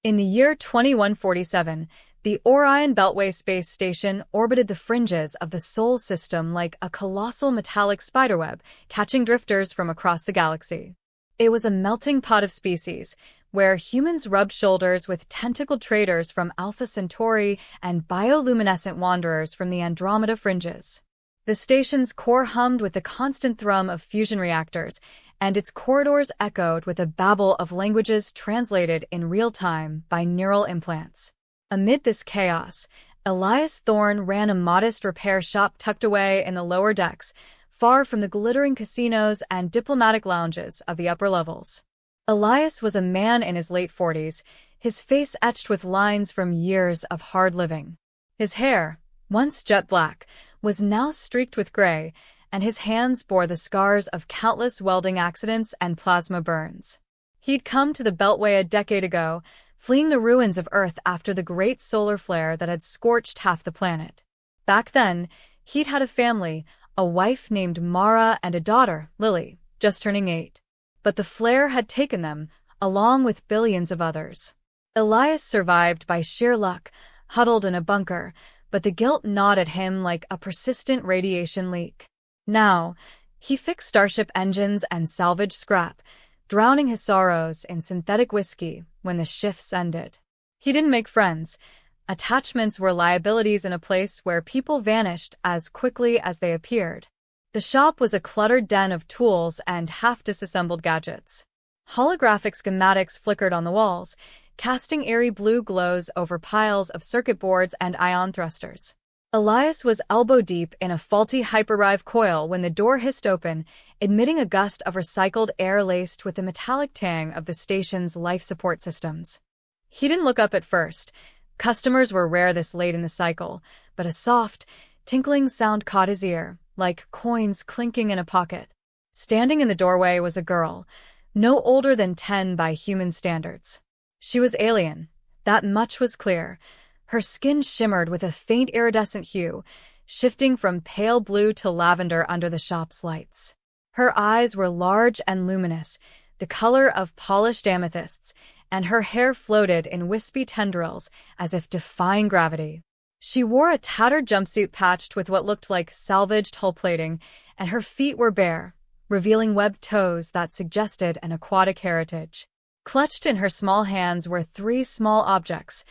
In the year 2147, the Orion Beltway space station orbited the fringes of the Sol system like a colossal metallic spiderweb, catching drifters from across the galaxy. It was a melting pot of species, where humans rubbed shoulders with tentacled traders from Alpha Centauri and bioluminescent wanderers from the Andromeda fringes. The station's core hummed with the constant thrum of fusion reactors, and its corridors echoed with a babble of languages translated in real time by neural implants. Amid this chaos, Elias Thorne ran a modest repair shop tucked away in the lower decks, far from the glittering casinos and diplomatic lounges of the upper levels. Elias was a man in his late 40s, his face etched with lines from years of hard living. His hair, once jet black, was now streaked with gray, and his hands bore the scars of countless welding accidents and plasma burns. He'd come to the Beltway a decade ago, fleeing the ruins of Earth after the great solar flare that had scorched half the planet. Back then, he'd had a family, a wife named Mara and a daughter, Lily, just turning 8. But the flare had taken them, along with billions of others. Elias survived by sheer luck, huddled in a bunker, but the guilt gnawed at him like a persistent radiation leak. Now, he fixed starship engines and salvaged scrap, drowning his sorrows in synthetic whiskey when the shifts ended. He didn't make friends. Attachments were liabilities in a place where people vanished as quickly as they appeared. The shop was a cluttered den of tools and half-disassembled gadgets. Holographic schematics flickered on the walls, casting eerie blue glows over piles of circuit boards and ion thrusters. Elias was elbow-deep in a faulty hyperdrive coil when the door hissed open, admitting a gust of recycled air laced with the metallic tang of the station's life support systems. He didn't look up at first. Customers were rare this late in the cycle, but a soft, tinkling sound caught his ear, like coins clinking in a pocket. Standing in the doorway was a girl, no older than 10 by human standards. She was alien, that much was clear. Her skin shimmered with a faint iridescent hue, shifting from pale blue to lavender under the shop's lights. Her eyes were large and luminous, the color of polished amethysts, and her hair floated in wispy tendrils as if defying gravity. She wore a tattered jumpsuit patched with what looked like salvaged hull plating, and her feet were bare, revealing webbed toes that suggested an aquatic heritage. Clutched in her small hands were 3 small objects,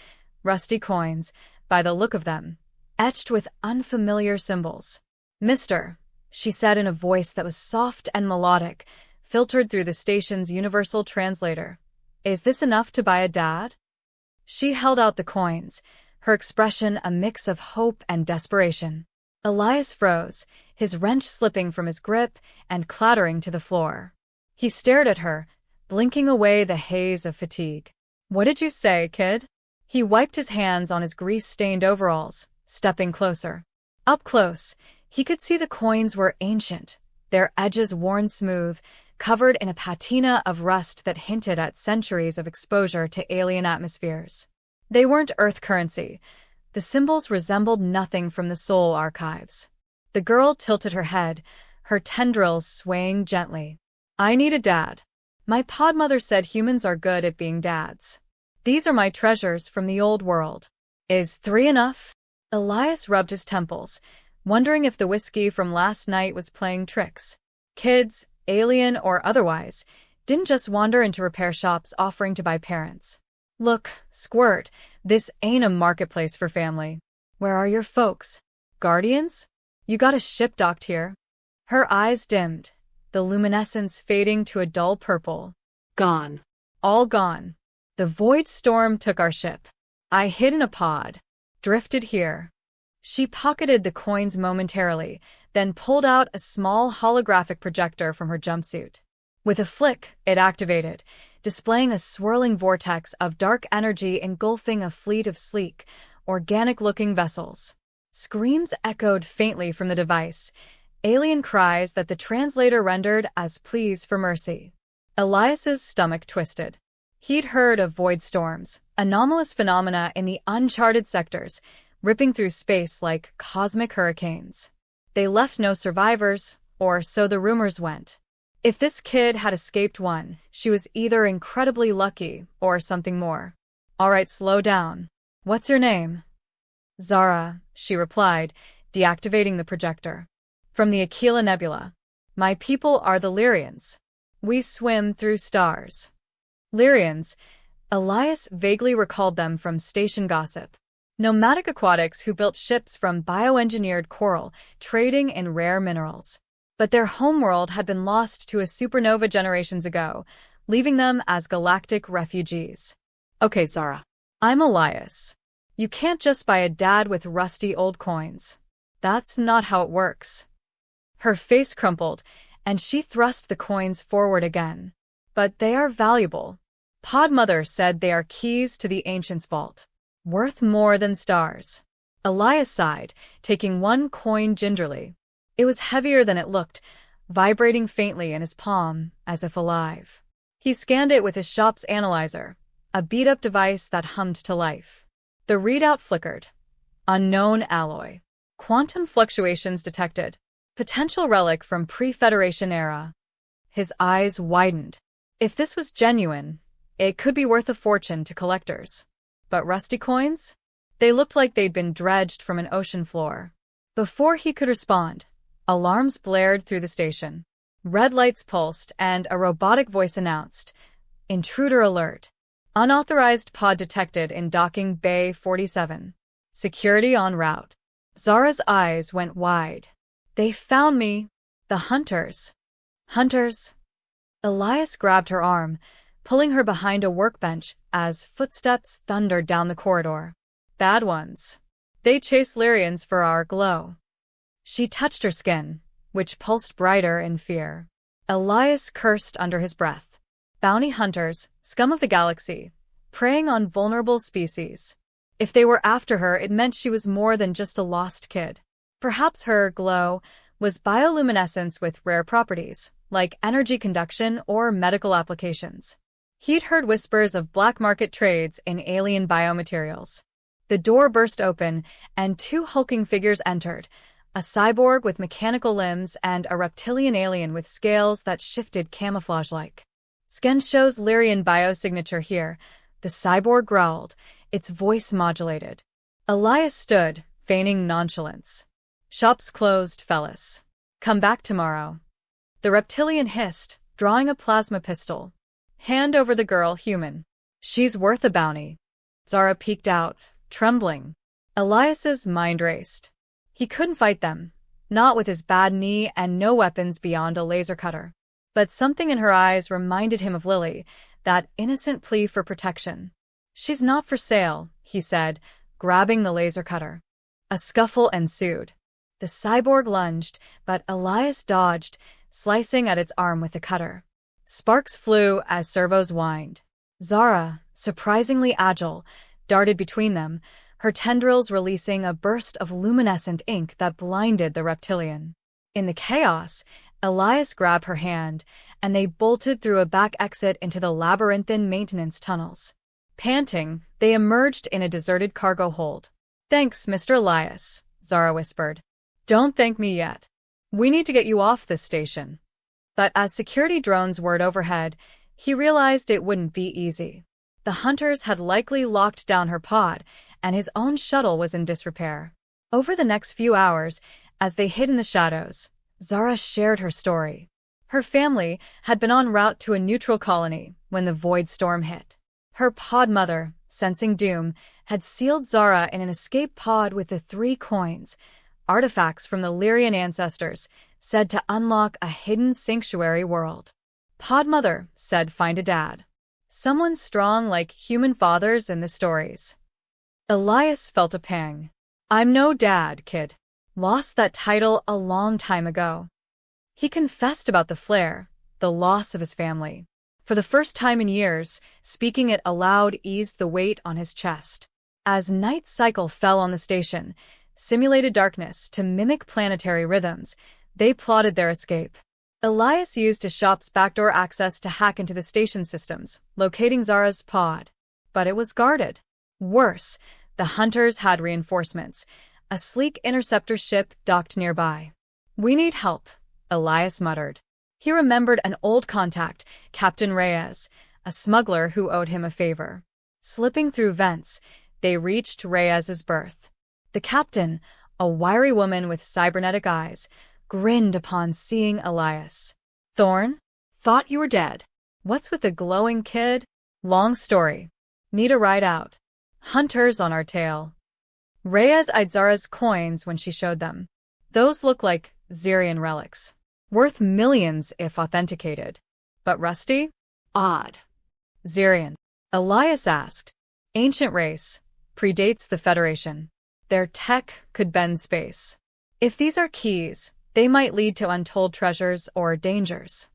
rusty coins, by the look of them, etched with unfamiliar symbols. "Mister," she said in a voice that was soft and melodic, filtered through the station's universal translator. "Is this enough to buy a dad?" She held out the coins, her expression a mix of hope and desperation. Elias froze, his wrench slipping from his grip and clattering to the floor. He stared at her, blinking away the haze of fatigue. "What did you say, kid?" He wiped his hands on his grease-stained overalls, stepping closer. Up close, he could see the coins were ancient, their edges worn smooth, covered in a patina of rust that hinted at centuries of exposure to alien atmospheres. They weren't Earth currency. The symbols resembled nothing from the Sol archives. The girl tilted her head, her tendrils swaying gently. "I need a dad. My podmother said humans are good at being dads. These are my treasures from the old world. Is 3 enough?" Elias rubbed his temples, wondering if the whiskey from last night was playing tricks. Kids, alien or otherwise, didn't just wander into repair shops offering to buy parents. "Look, Squirt, this ain't a marketplace for family. Where are your folks? Guardians? You got a ship docked here?" Her eyes dimmed, the luminescence fading to a dull purple. "Gone." "All gone. The void storm took our ship. I hid in a pod. Drifted here." She pocketed the coins momentarily, then pulled out a small holographic projector from her jumpsuit. With a flick, it activated, displaying a swirling vortex of dark energy engulfing a fleet of sleek, organic-looking vessels. Screams echoed faintly from the device, alien cries that the translator rendered as pleas for mercy. Elias's stomach twisted. He'd heard of void storms, anomalous phenomena in the uncharted sectors, ripping through space like cosmic hurricanes. They left no survivors, or so the rumors went. If this kid had escaped one, she was either incredibly lucky or something more. All right, slow down. What's your name? Zara, she replied, deactivating the projector. From the Aquila Nebula. My people are the Lyrians. We swim through stars. Lyrians, Elias vaguely recalled them from station gossip. Nomadic aquatics who built ships from bioengineered coral, trading in rare minerals. But their homeworld had been lost to a supernova generations ago, leaving them as galactic refugees. Okay, Zara. I'm Elias. You can't just buy a dad with rusty old coins. That's not how it works. Her face crumpled, and she thrust the coins forward again. But they are valuable. Pod Mother said they are keys to the Ancient's vault. Worth more than stars. Elias sighed, taking one coin gingerly. It was heavier than it looked, vibrating faintly in his palm, as if alive. He scanned it with his shop's analyzer, a beat-up device that hummed to life. The readout flickered. Unknown alloy. Quantum fluctuations detected. Potential relic from pre-Federation era. His eyes widened. If this was genuine, it could be worth a fortune to collectors. But rusty coins? They looked like they'd been dredged from an ocean floor. Before he could respond, alarms blared through the station. Red lights pulsed, and a robotic voice announced, "Intruder alert. Unauthorized pod detected in docking Bay 47. Security en route." Zara's eyes went wide. They found me. The hunters. Hunters? Elias grabbed her arm, pulling her behind a workbench as footsteps thundered down the corridor. Bad ones. They chase Lyrians for our glow. She touched her skin, which pulsed brighter in fear. Elias cursed under his breath. Bounty hunters, scum of the galaxy, preying on vulnerable species. If they were after her, it meant she was more than just a lost kid. Perhaps her glow was bioluminescence with rare properties, like energy conduction or medical applications. He'd heard whispers of black market trades in alien biomaterials. The door burst open, and two hulking figures entered, a cyborg with mechanical limbs and a reptilian alien with scales that shifted camouflage-like. "Scan shows Lyrian biosignature here," the cyborg growled, its voice modulated. Elias stood, feigning nonchalance. "Shop's closed, fellas. Come back tomorrow." The reptilian hissed, drawing a plasma pistol. "Hand over the girl, human. She's worth a bounty." Zara peeked out, trembling. Elias's mind raced. He couldn't fight them, not with his bad knee and no weapons beyond a laser cutter. But something in her eyes reminded him of Lily, that innocent plea for protection. "She's not for sale," he said, grabbing the laser cutter. A scuffle ensued. The cyborg lunged, but Elias dodged, slicing at its arm with the cutter. Sparks flew as servos whined. Zara, surprisingly agile, darted between them, her tendrils releasing a burst of luminescent ink that blinded the reptilian. In the chaos, Elias grabbed her hand, and they bolted through a back exit into the labyrinthine maintenance tunnels. Panting, they emerged in a deserted cargo hold. "Thanks, Mr. Elias," Zara whispered. "Don't thank me yet. We need to get you off this station." But as security drones whirred overhead, he realized it wouldn't be easy. The hunters had likely locked down her pod, and his own shuttle was in disrepair. Over the next few hours, as they hid in the shadows, Zara shared her story. Her family had been en route to a neutral colony when the void storm hit. Her pod mother, sensing doom, had sealed Zara in an escape pod with the 3 coins, artifacts from the Lyrian ancestors, said to unlock a hidden sanctuary world. Pod Mother said find a dad. Someone strong like human fathers in the stories. Elias felt a pang. "I'm no dad, kid. Lost that title a long time ago." He confessed about the flare, the loss of his family. For the first time in years, speaking it aloud eased the weight on his chest. As night cycle fell on the station, simulated darkness to mimic planetary rhythms, they plotted their escape. Elias used his shop's backdoor access to hack into the station systems, locating Zara's pod. But it was guarded. Worse, the hunters had reinforcements. A sleek interceptor ship docked nearby. "We need help," Elias muttered. He remembered an old contact, Captain Reyes, a smuggler who owed him a favor. Slipping through vents, they reached Reyes's berth. The captain, a wiry woman with cybernetic eyes, grinned upon seeing Elias. "Thorn? Thought you were dead. What's with the glowing kid? Long story. Need a ride out. Hunters on our tail." Reyes eyed Zara's coins when she showed them. "Those look like Zirian relics. Worth millions if authenticated. But rusty? Odd." "Zirian?" Elias asked. "Ancient race. Predates the Federation. Their tech could bend space. If these are keys, they might lead to untold treasures or dangers."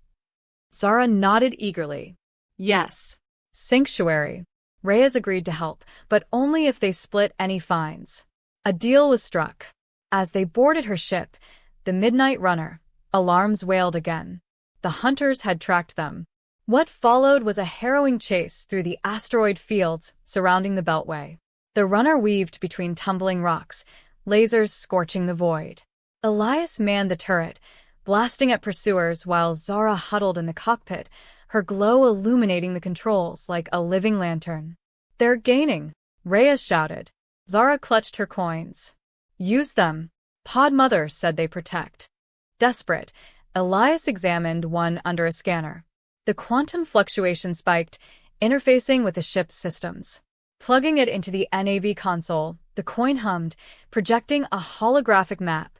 Zara nodded eagerly. "Yes. Sanctuary." Reyes agreed to help, but only if they split any fines. A deal was struck. As they boarded her ship, the Midnight Runner, alarms wailed again. The hunters had tracked them. What followed was a harrowing chase through the asteroid fields surrounding the Beltway. The runner weaved between tumbling rocks, lasers scorching the void. Elias manned the turret, blasting at pursuers while Zara huddled in the cockpit, her glow illuminating the controls like a living lantern. "They're gaining," Reyes shouted. Zara clutched her coins. "Use them. Pod Mother said they protect." Desperate, Elias examined one under a scanner. The quantum fluctuation spiked, interfacing with the ship's systems. Plugging it into the NAV console, the coin hummed, projecting a holographic map,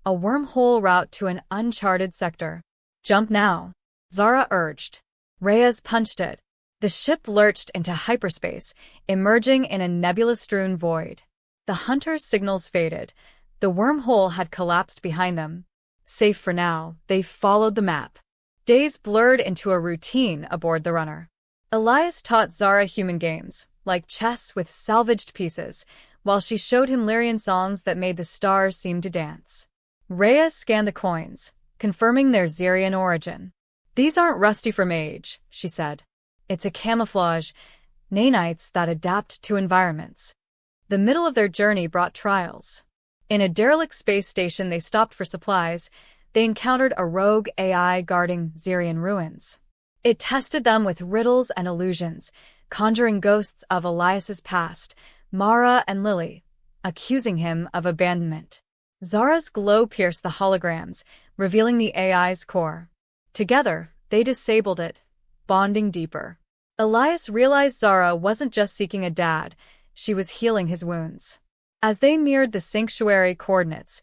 a wormhole route to an uncharted sector. "Jump now," Zara urged. Reyes punched it. The ship lurched into hyperspace, emerging in a nebula-strewn void. The hunters' signals faded. The wormhole had collapsed behind them. Safe for now, they followed the map. Days blurred into a routine aboard the runner. Elias taught Zara human games, like chess with salvaged pieces, while she showed him Lyrian songs that made the stars seem to dance. Reyes scanned the coins, confirming their Zirian origin. "These aren't rusty from age," she said. "It's a camouflage, nanites that adapt to environments." The middle of their journey brought trials. In a derelict space station they stopped for supplies, they encountered a rogue AI guarding Zirian ruins. It tested them with riddles and illusions, conjuring ghosts of Elias's past, Mara and Lily, accusing him of abandonment. Zara's glow pierced the holograms, revealing the AI's core. Together, they disabled it, bonding deeper. Elias realized Zara wasn't just seeking a dad, she was healing his wounds. As they neared the sanctuary coordinates,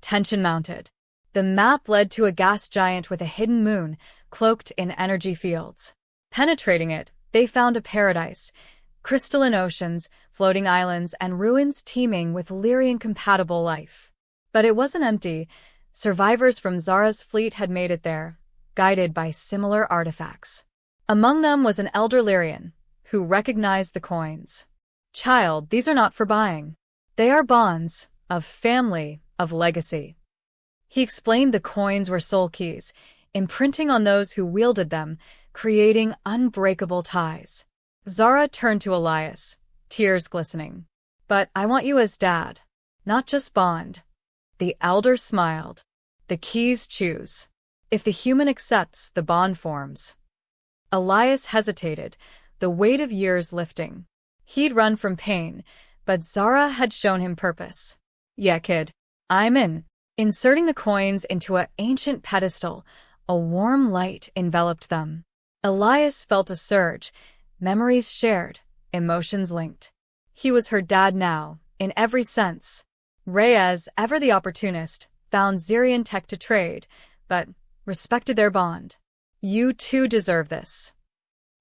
tension mounted. The map led to a gas giant with a hidden moon, cloaked in energy fields. Penetrating it, they found a paradise, crystalline oceans, floating islands, and ruins teeming with Lyrian-compatible life. But it wasn't empty. Survivors from Zara's fleet had made it there, guided by similar artifacts. Among them was an elder Lyrian, who recognized the coins. "Child, these are not for buying. They are bonds, of family, of legacy." He explained the coins were soul keys, imprinting on those who wielded them, creating unbreakable ties. Zara turned to Elias, tears glistening. "But I want you as dad, not just bond." The elder smiled. "The keys choose. If the human accepts, the bond forms." Elias hesitated, the weight of years lifting. He'd run from pain, but Zara had shown him purpose. "Yeah, kid. I'm in." Inserting the coins into an ancient pedestal, a warm light enveloped them. Elias felt a surge, memories shared, emotions linked. He was her dad now, in every sense. Reyes, ever the opportunist, found Zirian tech to trade, but respected their bond. "You too deserve this."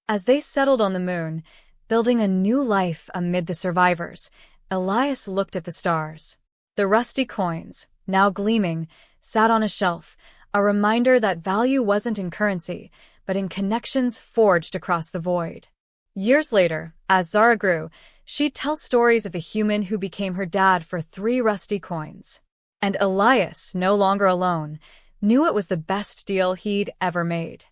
As they settled on the moon, building a new life amid the survivors, Elias looked at the stars. The rusty coins, now gleaming, sat on a shelf, a reminder that value wasn't in currency, but in connections forged across the void. Years later, as Zara grew, she'd tell stories of the human who became her dad for 3 rusty coins. And Elias, no longer alone, knew it was the best deal he'd ever made.